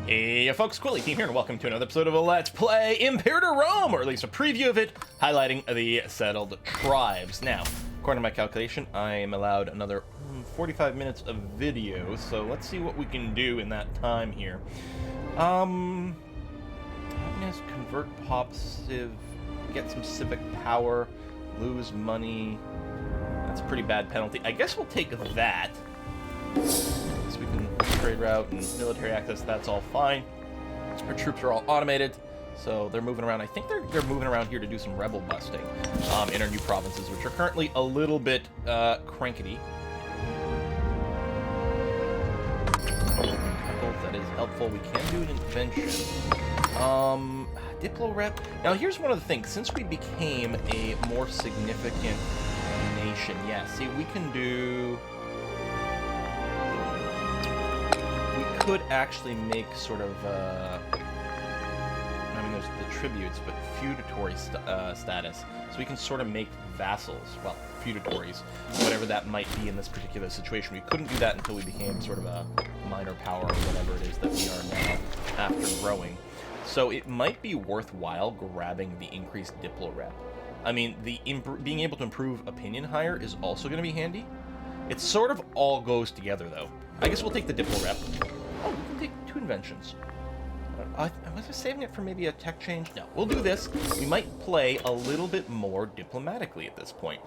Hey folks, Quilly Team here, and welcome to another episode of a Let's Play Imperator Rome, or at least a preview of it, highlighting the settled tribes. Now, according to my calculation, I am allowed another 45 minutes of video, so let's see what we can do in that time here. Happiness, convert popsive, get some civic power, lose money. That's a pretty bad penalty. I guess we'll take that. So we can trade route and military access, that's all fine. Our troops are all automated, so they're moving around. I think they're moving around here to do some rebel busting in our new provinces, which are currently a little bit crankety. That is helpful. We can do an invention. Diplo rep. Now here's one of the things. Since we became a more significant nation, yeah, see, we can do... We could actually make sort of, I mean, there's the tributes, but feudatory status. So we can sort of make vassals, well, feudatories, whatever that might be in this particular situation. We couldn't do that until we became sort of a minor power, or whatever it is that we are now after growing. So it might be worthwhile grabbing the increased Diplo rep. I mean, the being able to improve opinion higher is also going to be handy. It sort of all goes together, though. I guess we'll take the Diplo rep. Oh, we can take 2 inventions. Was I saving it for maybe a tech change? No, we'll do this. We might play a little bit more diplomatically at this point.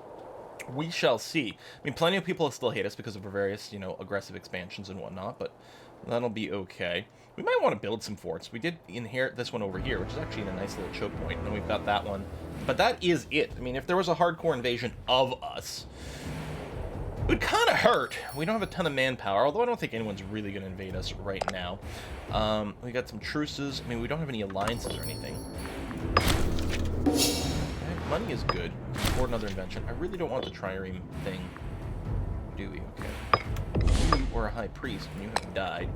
We shall see. I mean, plenty of people still hate us because of our various, aggressive expansions and whatnot, but that'll be okay. We might want to build some forts. We did inherit this one over here, which is actually in a nice little choke point, and then we've got that one. But that is it. I mean, if there was a hardcore invasion of us, it would kind of hurt. We don't have a ton of manpower, although I don't think anyone's really going to invade us right now. We got some truces. I mean, we don't have any alliances or anything. Okay, money is good. Afford another invention. I really don't want the trireme thing. Do we? Okay. You were a high priest and you have died.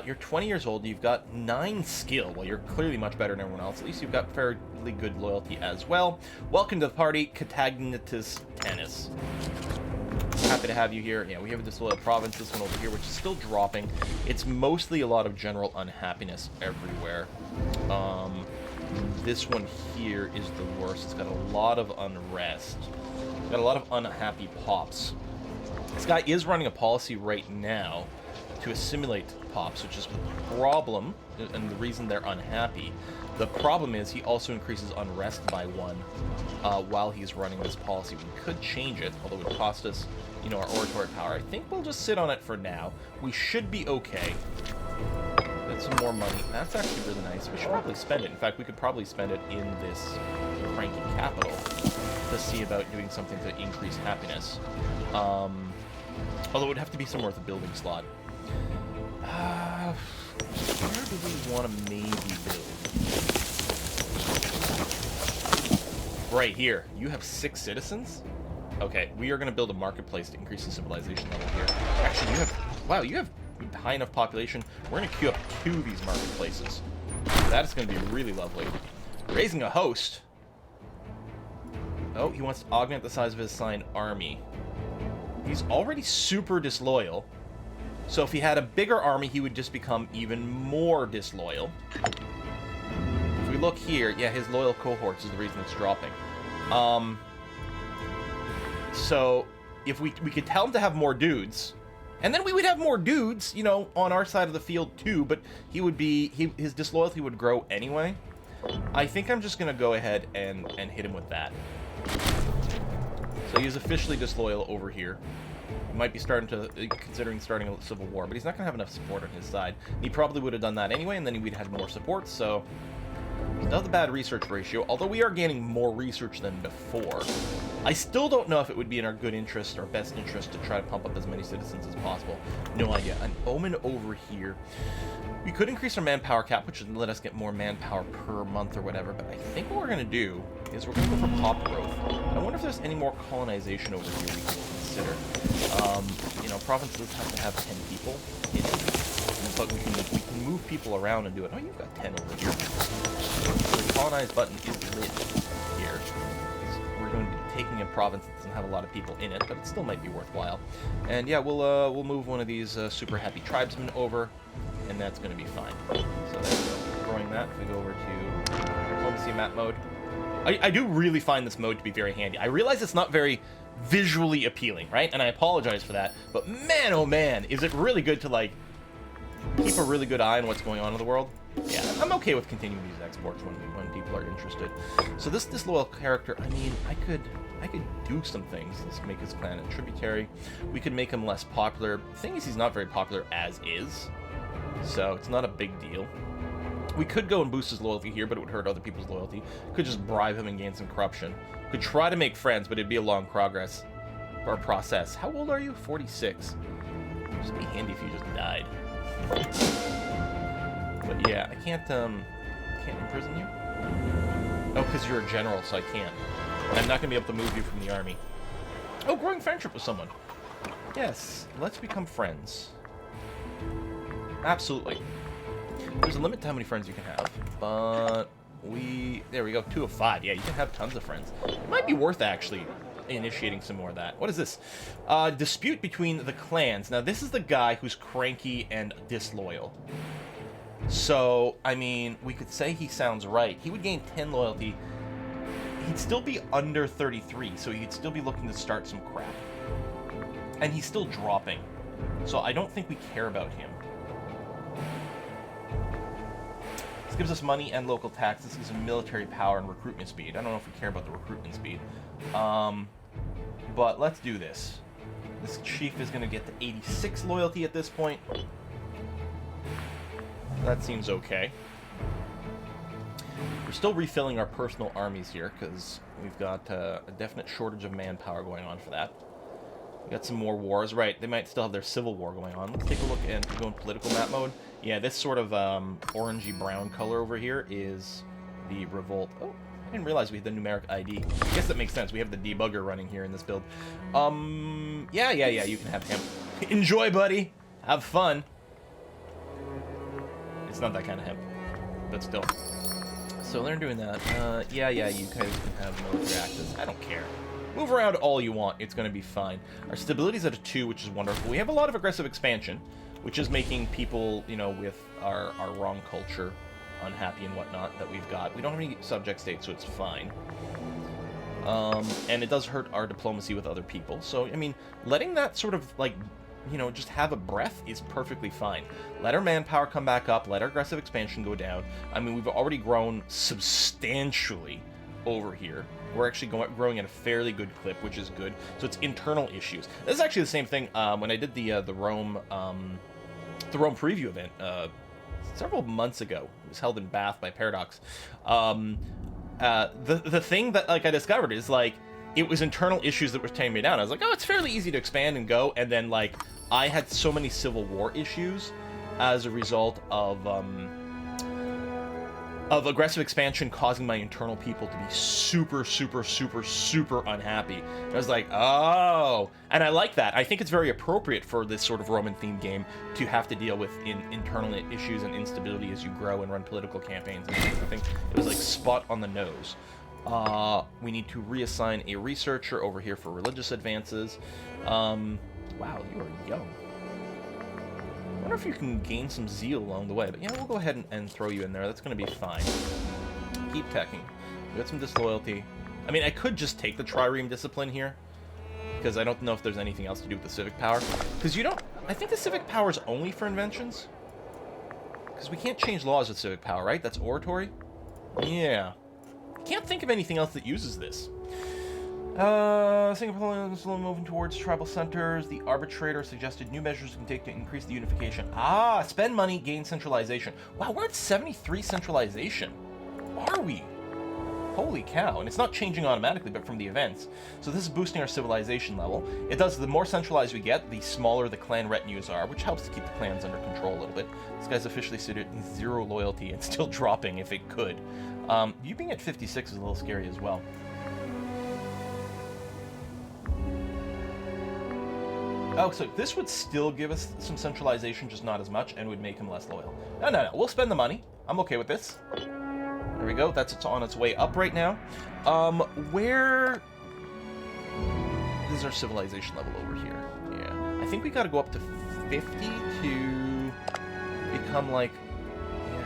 You're 20 years old. You've got 9 skill. Well, you're clearly much better than everyone else. At least you've got fairly good loyalty as well. Welcome to the party, Catagnatus Tanis. Happy to have you here. Yeah, we have a disloyal province, this one over here, which is still dropping. It's mostly a lot of general unhappiness everywhere. This one here is the worst. It's got a lot of unrest. Got a lot of unhappy pops. This guy is running a policy right now to assimilate pops, which is the problem, and the reason they're unhappy. The problem is he also increases unrest by 1 while he's running this policy. We could change it, although it would cost us, our oratory power. I think we'll just sit on it for now. We should be okay. Get some more money. That's actually really nice. We should probably spend it. In fact, we could probably spend it in this cranky capital to see about doing something to increase happiness. Although it would have to be somewhere with a building slot. Where do we want to maybe build? Right here. You have 6 citizens? Okay, we are going to build a marketplace to increase the civilization level here. Actually, you have high enough population. We're going to queue up 2 of these marketplaces. That is going to be really lovely. Raising a host. Oh, he wants to augment the size of his assigned army. He's already super disloyal. So if he had a bigger army, he would just become even more disloyal. If we look here, yeah, his loyal cohorts is the reason it's dropping. So if we could tell him to have more dudes, and then we would have more dudes, on our side of the field too, but his disloyalty would grow anyway. I think I'm just going to go ahead and hit him with that. So he's officially disloyal over here. He might be considering starting a civil war, but he's not going to have enough support on his side. He probably would have done that anyway, and then we'd have more support, so... Still the bad research ratio, although we are gaining more research than before. I still don't know if it would be in our good interest or best interest to try to pump up as many citizens as possible. No idea. An omen over here. We could increase our manpower cap, which would let us get more manpower per month or whatever, but I think what we're going to do is we're going to go for pop growth. I wonder if there's any more colonization over here we can consider. Provinces have to have 10 people in it, but we can move people around and do it. Oh, you've got 10 over here. The colonize button is lit here. We're going to taking a province that doesn't have a lot of people in it, but it still might be worthwhile. And yeah, we'll move one of these super happy tribesmen over, and that's going to be fine. So there we go. Growing that, if we go over to diplomacy map mode. I do really find this mode to be very handy. I realize it's not very visually appealing, right? And I apologize for that, but man, oh man, is it really good to, like, keep a really good eye on what's going on in the world. Yeah, I'm okay with continuing these exports when people are interested. So this disloyal character, I mean, I could do some things. Let's make his clan a tributary. We could make him less popular. The thing is, he's not very popular as is, so it's not a big deal. We could go and boost his loyalty here, but it would hurt other people's loyalty. Could just bribe him and gain some corruption. Could try to make friends, but it'd be a long process. How old are you? 46. It'd just be handy if you just died. But yeah, I can't imprison you. Oh, because you're a general, so I can't. I'm not gonna be able to move you from the army. Oh, growing friendship with someone. Yes, let's become friends. Absolutely. There's a limit to how many friends you can have, but there we go, 2 of 5. Yeah, you can have tons of friends. It might be worth actually initiating some more of that. What is this? Dispute between the clans. Now, this is the guy who's cranky and disloyal. So, I mean, we could say he sounds right. He would gain 10 loyalty. He'd still be under 33, so he'd still be looking to start some crap. And he's still dropping. So I don't think we care about him. This gives us money and local tax. This gives us military power and recruitment speed. I don't know if we care about the recruitment speed. But let's do this. This chief is going to get to 86 loyalty at this point. That seems okay. We're still refilling our personal armies here because we've got a definite shortage of manpower going on for that. We got some more wars. Right, they might still have their civil war going on. Let's take a look and go in political map mode. Yeah, this sort of orangey brown color over here is the revolt. Oh, I didn't realize we had the numeric ID. I guess that makes sense. We have the debugger running here in this build. Yeah, you can have him. Enjoy, buddy. Have fun. It's not that kind of hemp, but still. So they're doing that. Yeah, you guys can have military access. I don't care. Move around all you want. It's going to be fine. Our stability's at a 2, which is wonderful. We have a lot of aggressive expansion, which is making people, you know, with our wrong culture unhappy and whatnot that we've got. We don't have any subject states, so it's fine. And it does hurt our diplomacy with other people. So, I mean, letting that sort of, like, you know, just have a breath is perfectly fine. Let our manpower come back up. Let our aggressive expansion go down. I mean, we've already grown substantially over here. We're actually growing at a fairly good clip, which is good. So it's internal issues. This is actually the same thing when I did the Rome preview event several months ago. It was held in Bath by Paradox. The thing that, like, I discovered is, like, it was internal issues that were tearing me down. I was like, oh, it's fairly easy to expand and go. And then, like, I had so many civil war issues as a result of aggressive expansion causing my internal people to be super, super, super, super unhappy. I was like, oh. And I like that. I think it's very appropriate for this sort of Roman-themed game to have to deal with internal issues and instability as you grow and run political campaigns. And I think it was, like, spot on the nose. We need to reassign a researcher over here for religious advances. Wow, you are young. I wonder if you can gain some zeal along the way, but yeah, we'll go ahead and throw you in there. That's going to be fine. Keep teching. We got some disloyalty. I mean, I could just take the trireme discipline here, because I don't know if there's anything else to do with the civic power. Because you don't... I think the civic power is only for inventions. Because we can't change laws with civic power, right? That's oratory? Yeah. Can't think of anything else that uses this. Singapore is moving towards tribal centers. The arbitrator suggested new measures can take to increase the unification. Ah, spend money, gain centralization. Wow, we're at 73 centralization. Are we? Holy cow. And it's not changing automatically, but from the events. So this is boosting our civilization level. It does, the more centralized we get, the smaller the clan retinues are, which helps to keep the clans under control a little bit. This guy's officially suited 0 loyalty and still dropping if it could. You being at 56 is a little scary as well. Oh, so this would still give us some centralization, just not as much, and would make him less loyal. No. We'll spend the money. I'm okay with this. There we go. That's on its way up right now. Where is our civilization level over here? Yeah. I think we gotta go up to 50 to become like... Yeah,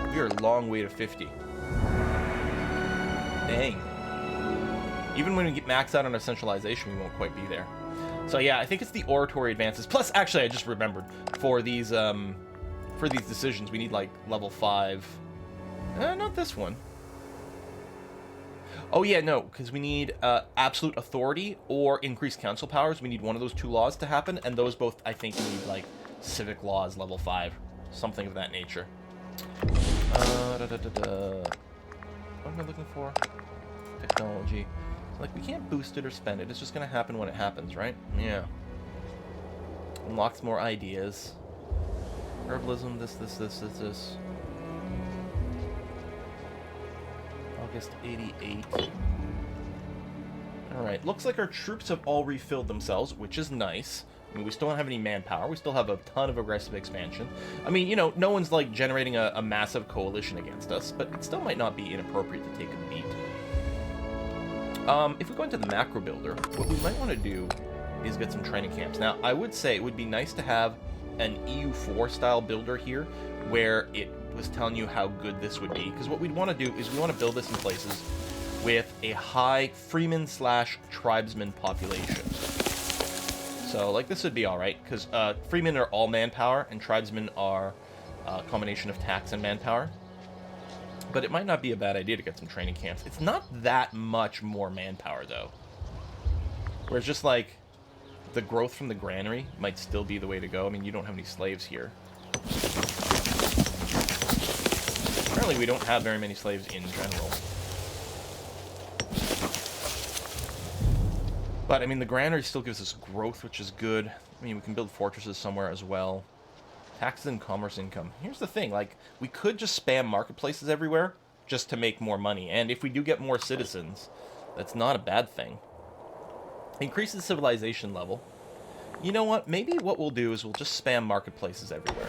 50. We are a long way to 50. Dang. Even when we get maxed out on our centralization, we won't quite be there. So yeah, I think it's the oratory advances. Plus, actually, I just remembered, for these decisions, we need like level 5. Not this one. Oh yeah, no, because we need absolute authority or increased council powers. We need one of those 2 laws to happen, and those both, I think, need like civic laws level 5, something of that nature. What am I looking for? Technology. Like, we can't boost it or spend it. It's just going to happen when it happens, right? Yeah. Unlocks more ideas. Herbalism, this. August 88. Alright, looks like our troops have all refilled themselves, which is nice. I mean, we still don't have any manpower. We still have a ton of aggressive expansion. I mean, you know, no one's, like, generating a massive coalition against us, but it still might not be inappropriate to take a beat. If we go into the macro builder, what we might want to do is get some training camps. Now, I would say it would be nice to have an EU4 style builder here, where it was telling you how good this would be. Because what we'd want to do is we want to build this in places with a high freeman/tribesman population. So, like, this would be alright, because freemen are all manpower, and tribesmen are a combination of tax and manpower. But it might not be a bad idea to get some training camps. It's not that much more manpower, though. Whereas just, like, the growth from the granary might still be the way to go. I mean, you don't have any slaves here. Apparently, we don't have very many slaves in general. But, I mean, the granary still gives us growth, which is good. I mean, we can build fortresses somewhere as well. Taxes and commerce income. Here's the thing, like, we could just spam marketplaces everywhere just to make more money. And if we do get more citizens, that's not a bad thing. Increase the civilization level. You know what? Maybe what we'll do is we'll just spam marketplaces everywhere.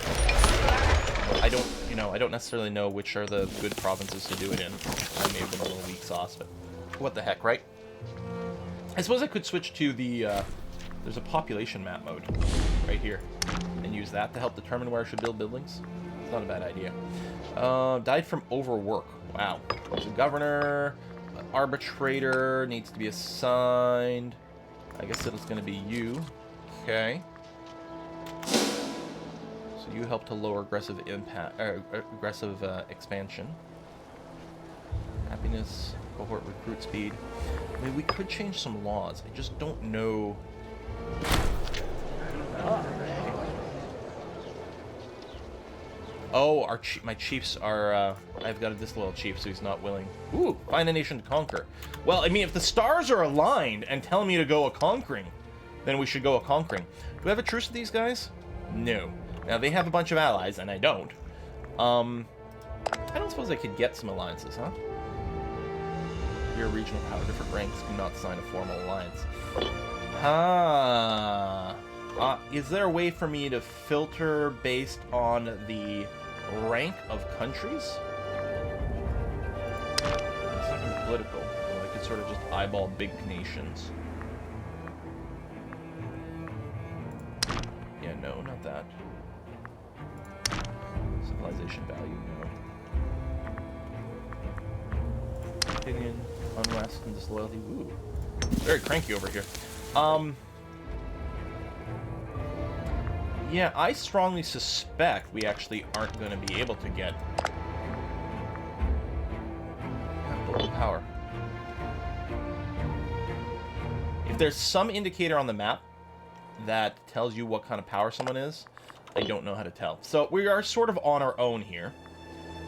I don't necessarily know which are the good provinces to do it in. I may have been a little weak sauce, but what the heck, right? I suppose I could switch to the, there's a population map mode right here, and use that to help determine where I should build buildings. It's not a bad idea. Died from overwork. Wow. There's a governor, an arbitrator needs to be assigned. I guess it's going to be you. Okay. So you help to lower aggressive impact, aggressive expansion. Happiness, cohort recruit speed. I mean, we could change some laws. I just don't know. Oh, my chiefs are, I've got a disloyal chief, so he's not willing. Ooh, find a nation to conquer. Well, I mean, if the stars are aligned and telling me to go a-conquering, then we should go a-conquering. Do we have a truce with these guys? No. Now, they have a bunch of allies, and I don't. I don't suppose I could get some alliances, huh? Your regional power, different ranks do not sign a formal alliance. Is there a way for me to filter based on the rank of countries? It's not even political. So I could sort of just eyeball big nations. Yeah, no, not that. Civilization value, no. Opinion, unrest, and disloyalty. Ooh. Very cranky over here. Yeah, I strongly suspect we actually aren't going to be able to get local power. If there's some indicator on the map that tells you what kind of power someone is, I don't know how to tell. So we are sort of on our own here.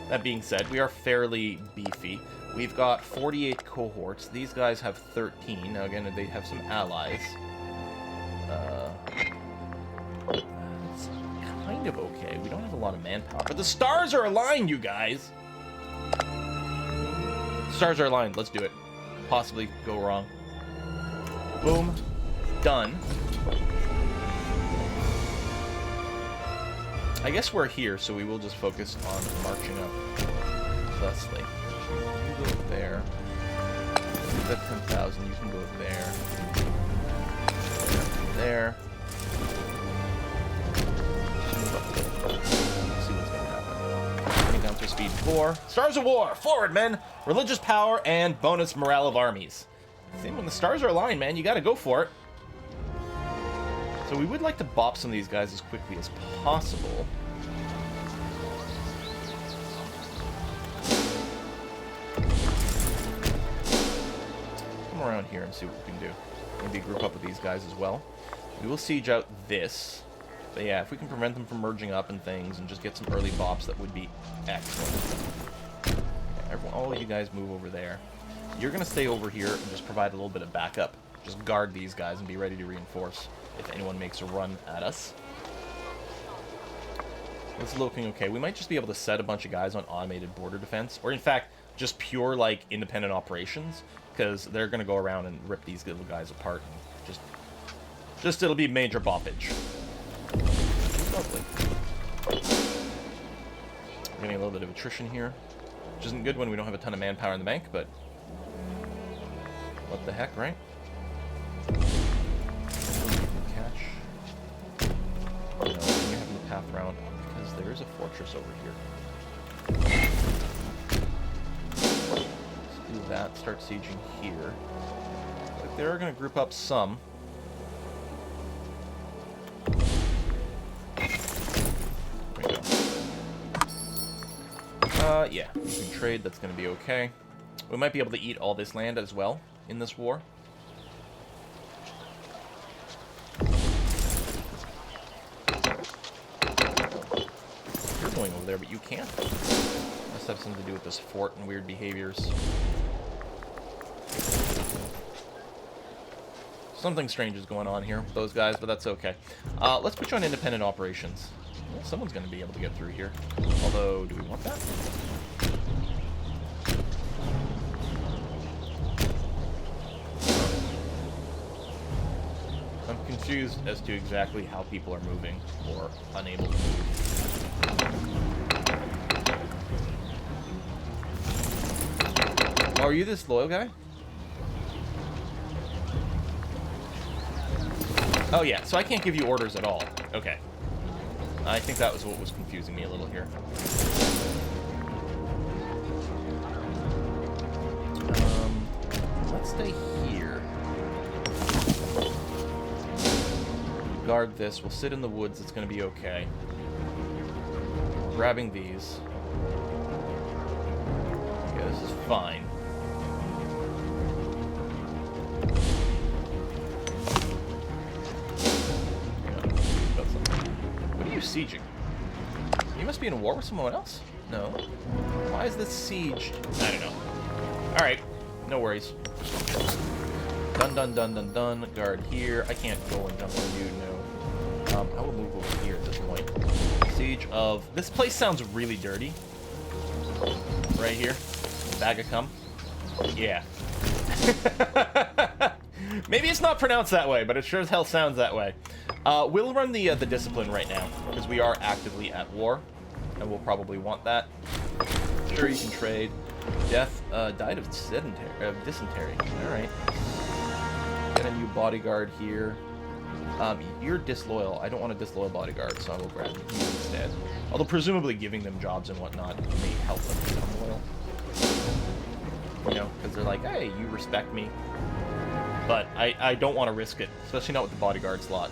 That being said, we are fairly beefy. We've got 48 cohorts. These guys have 13. Now, again, they have some allies. It's kind of okay. We don't have a lot of manpower. But the stars are aligned, you guys! Stars are aligned. Let's do it. Possibly go wrong. Boom. Done. I guess we're here, so we will just focus on marching up thusly. You go there. He's at 10,000. You can go there. There. Let's see what's going to happen. Running down to speed 4. Stars of War! Forward, men! Religious power and bonus morale of armies. See, when the stars are aligned, man, you gotta go for it. So we would like to bop some of these guys as quickly as possible. Come around here and see what we can do. Maybe group up with these guys as well. We will siege out this. But yeah, if we can prevent them from merging up and things and just get some early bops, that would be excellent. Yeah, all of you guys move over there. You're going to stay over here and just provide a little bit of backup. Just guard these guys and be ready to reinforce if anyone makes a run at us. It's looking okay. We might just be able to set a bunch of guys on automated border defense. Or in fact, just pure, like, independent operations. Because they're going to go around and rip these little guys apart. And just it'll be major boppage. Lovely. We're getting a little bit of attrition here. Which isn't good when we don't have a ton of manpower in the bank, but... what the heck, right? Catch. No, you're having the path round because there is a fortress over here. Let's do that. Start sieging here. But they're going to group up some. There we go. Yeah, we can trade. That's going to be okay. We might be able to eat all this land as well in this war. You're going over there, but you can't. Must have something to do with this fort and weird behaviors. Something strange is going on here with those guys, but that's okay. Let's put you on independent operations. Well, someone's going to be able to get through here. Although, do we want that? I'm confused as to exactly how people are moving or unable to move. Oh, are you this loyal guy? Oh yeah, so I can't give you orders at all. Okay. I think that was what was confusing me a little here. Let's stay here. Guard this. We'll sit in the woods. It's going to be okay. Grabbing these. Okay, this is fine. What are you sieging? You must be in a war with someone else? No. Why is this siege? I don't know. Alright. No worries. Dun dun dun dun dun. Guard here. I can't go and jump on you, no. I will move over here at this point. Siege of... This place sounds really dirty. Right here. Bag of cum. Yeah. Maybe it's not pronounced that way, but it sure as hell sounds that way. We'll run the discipline right now, because we are actively at war, and we'll probably want that. Sure, you can trade. Death, died of dysentery. Alright. Get a new bodyguard here. You're disloyal. I don't want a disloyal bodyguard, so I will grab you instead. Although presumably giving them jobs and whatnot may help them become loyal. You know, because they're like, hey, you respect me. But I don't want to risk it, especially not with the bodyguard slot.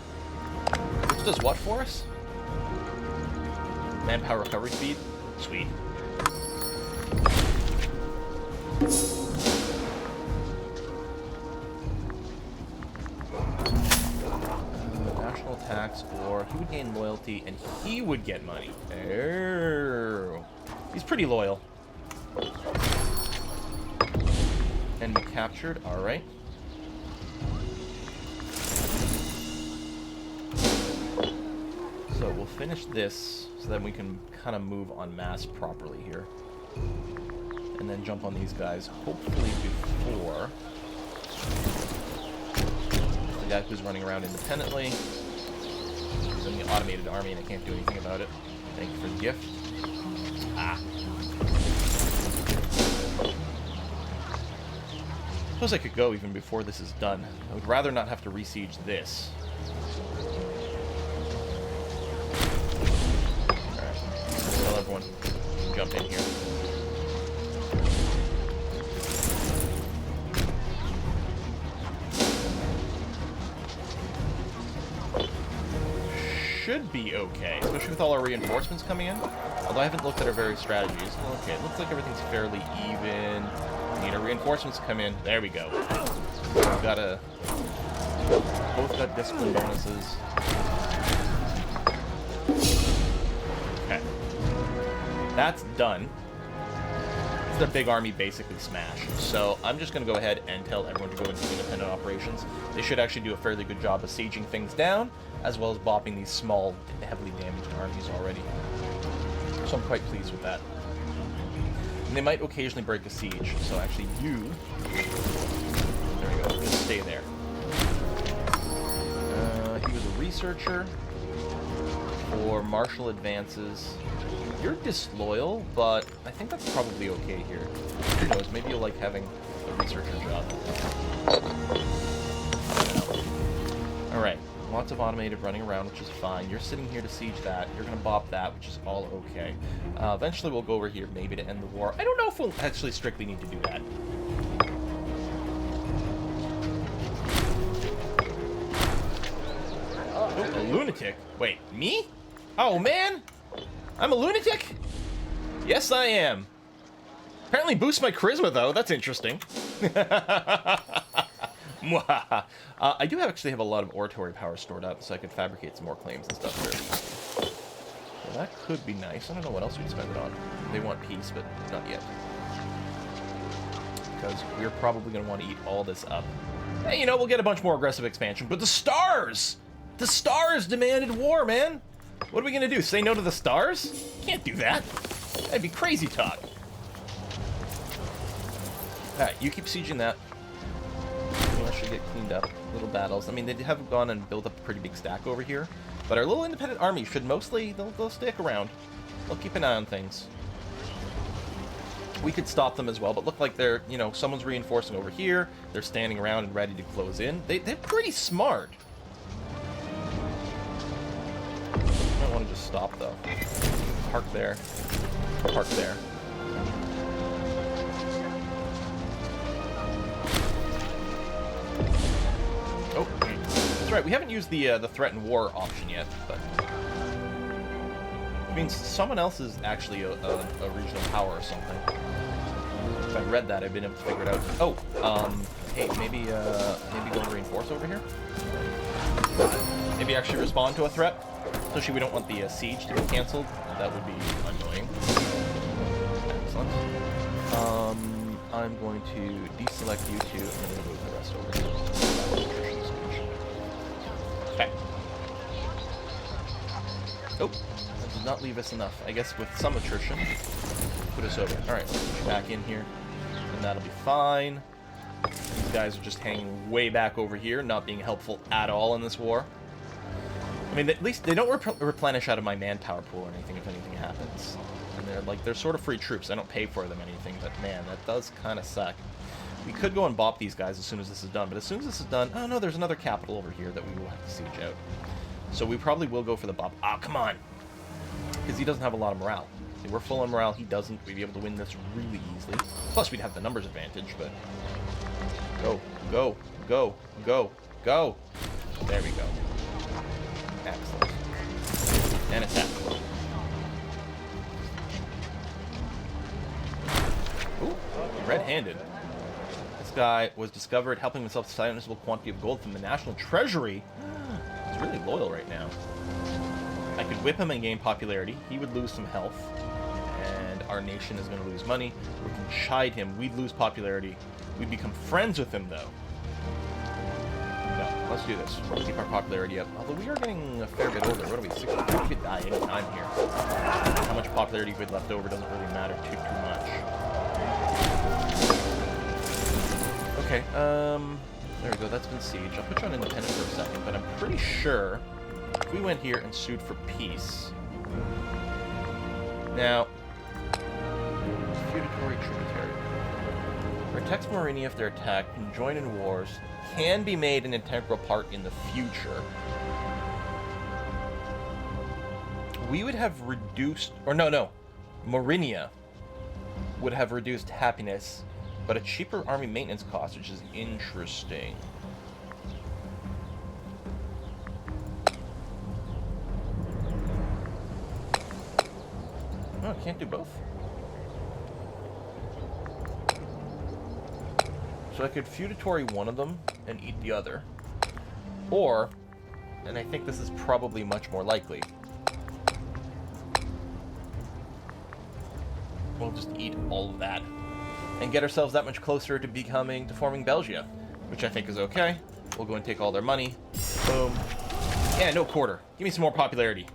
Which does what for us? Manpower recovery speed? Sweet. National tax, or he would gain loyalty, and he would get money. Oh. He's pretty loyal. And we captured, alright. So we'll finish this so that we can kind of move en masse properly here. And then jump on these guys, hopefully before the guy who's running around independently. He's in the automated army and I can't do anything about it. Thank you for the gift. Ah. Suppose I could go even before this is done. I would rather not have to re-siege this. Alright. Tell everyone to jump in here. Should be okay, especially with all our reinforcements coming in. Although I haven't looked at our various strategies. Okay, it looks like everything's fairly even. Need our reinforcements to come in. There we go. We've got both got discipline bonuses. Okay. That's done. It's a big army basically smashed. So I'm just going to go ahead and tell everyone to go into independent operations. They should actually do a fairly good job of sieging things down, as well as bopping these small, heavily damaged armies already. So I'm quite pleased with that. And they might occasionally break a siege, so actually you... There we go, just stay there. He was a researcher for martial advances. You're disloyal, but I think that's probably okay here. Who knows, maybe you'll like having a researcher job. Alright. Lots of automated running around, which is fine. You're sitting here to siege that. You're going to bop that, which is all okay. Eventually we'll go over here, maybe to end the war. I don't know if we'll actually strictly need to do that. Oh, a lunatic? Wait, me? Oh, man? I'm a lunatic? Yes, I am. Apparently boosts my charisma, though. That's interesting. I do actually have a lot of oratory power stored up, so I could fabricate some more claims and stuff here. So that could be nice. I don't know what else we'd spend it on. They want peace, but not yet. Because we're probably going to want to eat all this up. Hey, you know, we'll get a bunch more aggressive expansion, but the stars! The stars demanded war, man! What are we going to do, say no to the stars? Can't do that. That'd be crazy talk. Alright, you keep sieging that. Should get cleaned up. Little battles. I mean, they have gone and built up a pretty big stack over here, but our little independent army should mostly, they'll stick around. They'll keep an eye on things. We could stop them as well, but look like they're, you know, someone's reinforcing over here. They're standing around and ready to close in. They're pretty smart. I might want to just stop, though. Park there. Park there. Oh, that's right. We haven't used the threaten war option yet, but it means someone else is actually a regional power or something. If I read that, I've been able to figure it out. Oh, hey, maybe go and reinforce over here. Maybe actually respond to a threat. Especially we don't want the siege to be canceled. That would be annoying. Excellent. I'm going to deselect you two, and then we'll move the rest over here. Okay. Oh, that did not leave us enough. I guess with some attrition, put us over. Alright, let's push back in here, and that'll be fine. These guys are just hanging way back over here, not being helpful at all in this war. I mean, at least they don't replenish out of my manpower pool or anything if anything happens. And they're sort of free troops. I don't pay for them anything, but man, that does kind of suck. We could go and bop these guys as soon as this is done, but as soon as this is done, oh no, there's another capital over here that we will have to siege out. So we probably will go for the bop. Ah, come on! Because he doesn't have a lot of morale. If we're full on morale, he doesn't. We'd be able to win this really easily. Plus, we'd have the numbers advantage, but... Go, go, go, go, go! There we go. Excellent. And attack. Ooh, red-handed. This guy was discovered helping himself to a sizable quantity of gold from the National Treasury. He's really loyal right now. I could whip him and gain popularity. He would lose some health. And our nation is going to lose money. We can chide him. We'd lose popularity. We'd become friends with him, though. No, let's do this. We'll keep our popularity up. Although we are getting a fair bit older. What are we, 60? We could die any time here. How much popularity we had left over doesn't really matter too much. Okay, there we go. That's been siege. I'll put you on independent for a second, but I'm pretty sure if we went here and sued for peace... Now... Feudatory tributary. Protects Mauritania if they're attacked, can join in wars, can be made an integral part in the future. We would have reduced, or no, Mauritania would have reduced happiness, but a cheaper army maintenance cost, which is interesting. Oh, I can't do both. So I could feudatory one of them and eat the other. Or, and I think this is probably much more likely, we'll just eat all of that and get ourselves that much closer to forming Belgium, which I think is okay. We'll go and take all their money. Boom. Yeah, no quarter. Give me some more popularity.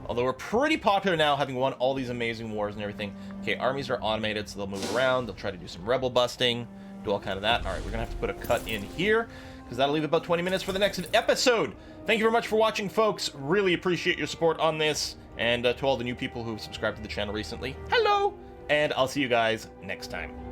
Although we're pretty popular now, having won all these amazing wars and everything. Okay, armies are automated, so they'll move around. They'll try to do some rebel busting, do all kind of that. All right, we're gonna have to put a cut in here, because that'll leave about 20 minutes for the next episode. Thank you very much for watching, folks. Really appreciate your support on this. And to all the new people who've subscribed to the channel recently, hello! And I'll see you guys next time.